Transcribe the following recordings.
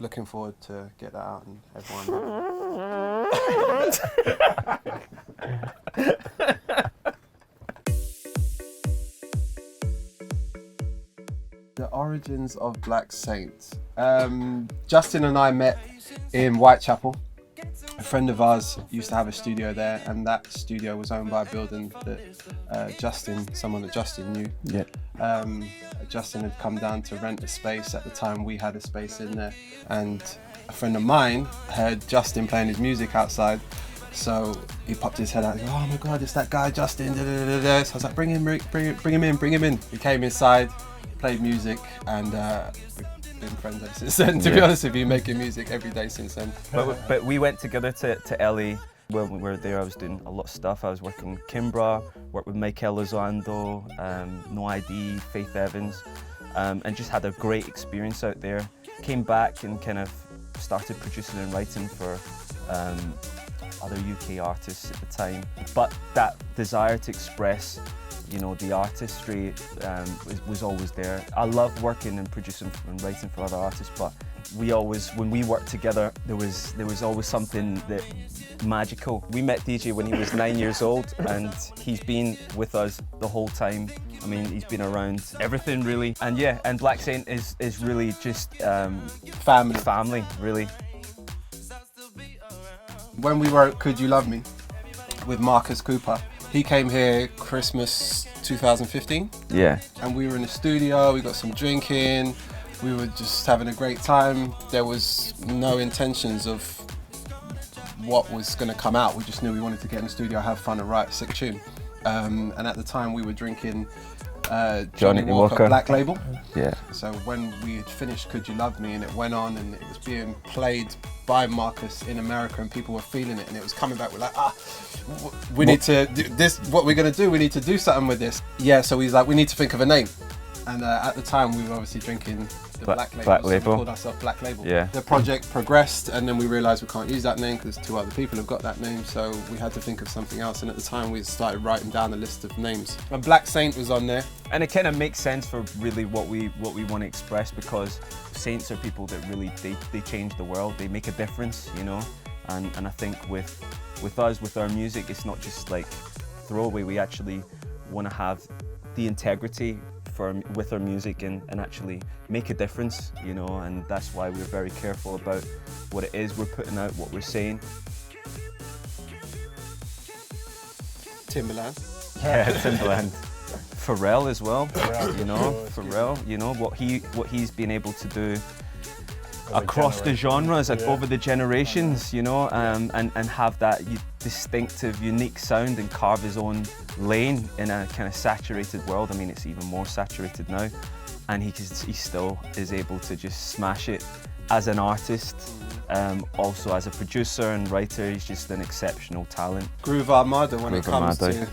looking forward to get that out and everyone. The origins of Black Saint. Justin and I met in Whitechapel. A friend of ours used to have a studio there, and that studio was owned by a building that someone that Justin knew. Yeah. Justin had come down to rent a space. At the time we had a space in there, and a friend of mine heard Justin playing his music outside, so he popped his head out and goes, "Oh my god, it's that guy Justin." So I was like, bring him in. He came inside, played music, and we've been friends ever since then, to be honest with you, making music every day since then. But we went together to LA. When we were there, I was doing a lot of stuff. I was working with Kimbra, worked with Michael Lozando, No ID, Faith Evans, and just had a great experience out there. Came back and kind of started producing and writing for other UK artists at the time. But that desire to express, the artistry was always there. I love working and producing and writing for other artists, but when we worked together, there was always something that magical. We met DJ when he was 9 years old, and he's been with us the whole time. I mean, he's been around everything really. And yeah, and Black Saint is really just family, really. When we wrote Could You Love Me with Marcus Cooper, he came here Christmas 2015. Yeah. And we were in the studio, we got some drinking, we were just having a great time. There was no intentions of what was going to come out. We just knew we wanted to get in the studio, have fun and write a sick tune. And at the time we were drinking Johnny Walker Black Label. Yeah. So when we had finished Could You Love Me and it went on and it was being played by Marcus in America and people were feeling it and it was coming back, we're like, we need to do this, what we're going to do, we need to do something with this. Yeah, so he's like, we need to think of a name. And at the time we were obviously drinking the Black Label, so we called ourselves Black Label. Yeah. The project progressed and then we realised we can't use that name because two other people have got that name, so we had to think of something else, and at the time we started writing down a list of names. And Black Saint was on there. And it kind of makes sense for really what we want to express, because saints are people that really, they change the world, they make a difference, and I think with us, with our music, it's not just like throwaway. We actually want to have the integrity with our music and actually make a difference, and that's why we're very careful about what it is we're putting out, what we're saying. Timberland. Yeah, Timberland. Pharrell as well, Pharrell, what he's been able to do across the genres, over the generations, and have that distinctive, unique sound and carve his own lane in a kind of saturated world. I mean, it's even more saturated now, and he still is able to just smash it as an artist. Also as a producer and writer, he's just an exceptional talent. Groove Armada when it comes to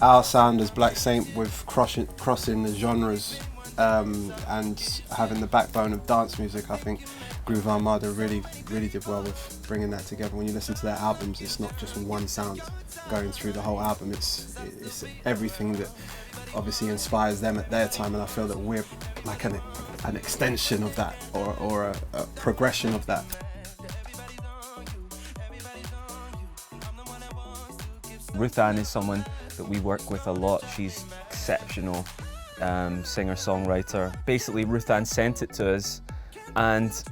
our sound as Black Saint, with crossing the genres and having the backbone of dance music. I think Groove Armada really did well with bringing that together. When you listen to their albums, it's not just one sound going through the whole album, it's everything that obviously inspires them at their time, and I feel that we're like an extension of that, or a progression of that. Ruth Ann is someone that we work with a lot. She's exceptional singer-songwriter. Basically, Ruth Ann sent it to us, and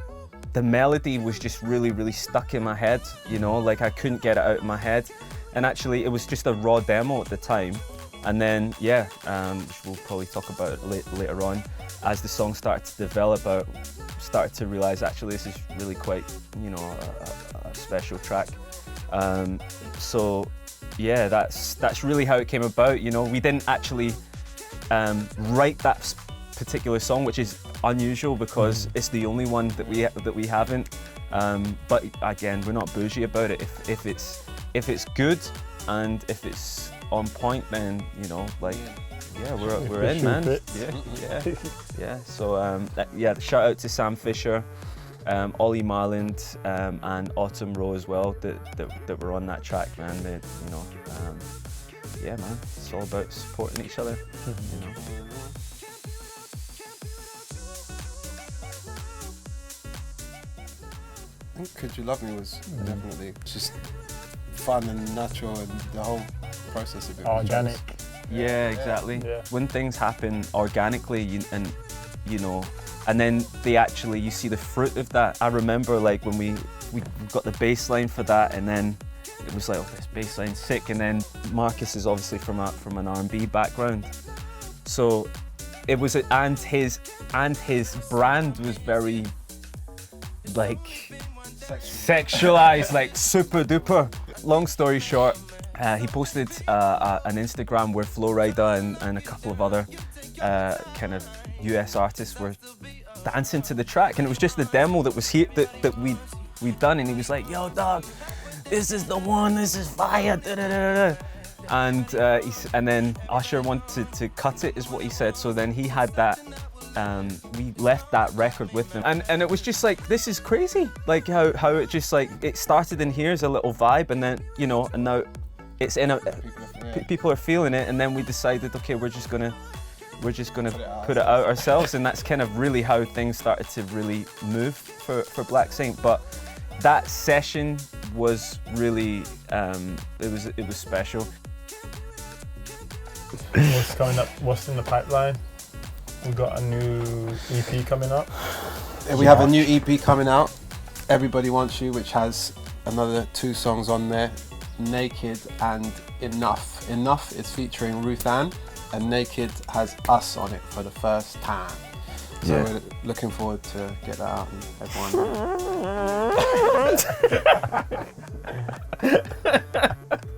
the melody was just really stuck in my head, like I couldn't get it out of my head. And actually, it was just a raw demo at the time. And then, which we'll probably talk about it later on, as the song started to develop, I started to realise actually this is really quite, a special track. So yeah, that's really how it came about. We didn't actually write that particular song, which is unusual because it's the only one that we haven't. But again, we're not bougie about it. If it's good and if it's on point, then we're in, man. Yeah. So shout out to Sam Fischer, Ollie Marland, and Autumn Rowe as well that were on that track, man. Man, it's all about supporting each other. I think Could You Love Me was definitely just fun and natural, and the whole process of it was organic. Yeah, exactly. Yeah. When things happen organically, and then you see the fruit of that. I remember like when we got the bass line for that, and then it was like, oh, this bass line's sick. And then Marcus is obviously from an R&B background, so it was, and his brand was very like sexualized, like super duper. Long story short, he posted an Instagram where Flo Rida and a couple of other kind of US artists were dancing to the track, and it was just the demo that was here that we'd done, and he was like, "Yo, dog, this is the one. This is fire." Da, da, da, da. And then Usher wanted to cut it, is what he said. So then he had that. We left that record with them, and it was just like, this is crazy. Like how it just like, it started in here as a little vibe, and then and now it's in people are feeling it, and then we decided, okay, we're just gonna put it out ourselves, and that's kind of really how things started to really move for Black Saint. But that session was really it was special. What's coming up? What's in the pipeline? We've got a new EP coming up. We have a new EP coming out, Everybody Wants You, which has another 2 songs on there, Naked and Enough. Enough is featuring Ruth Ann, and Naked has us on it for the first time. So we're looking forward to get that out and everyone.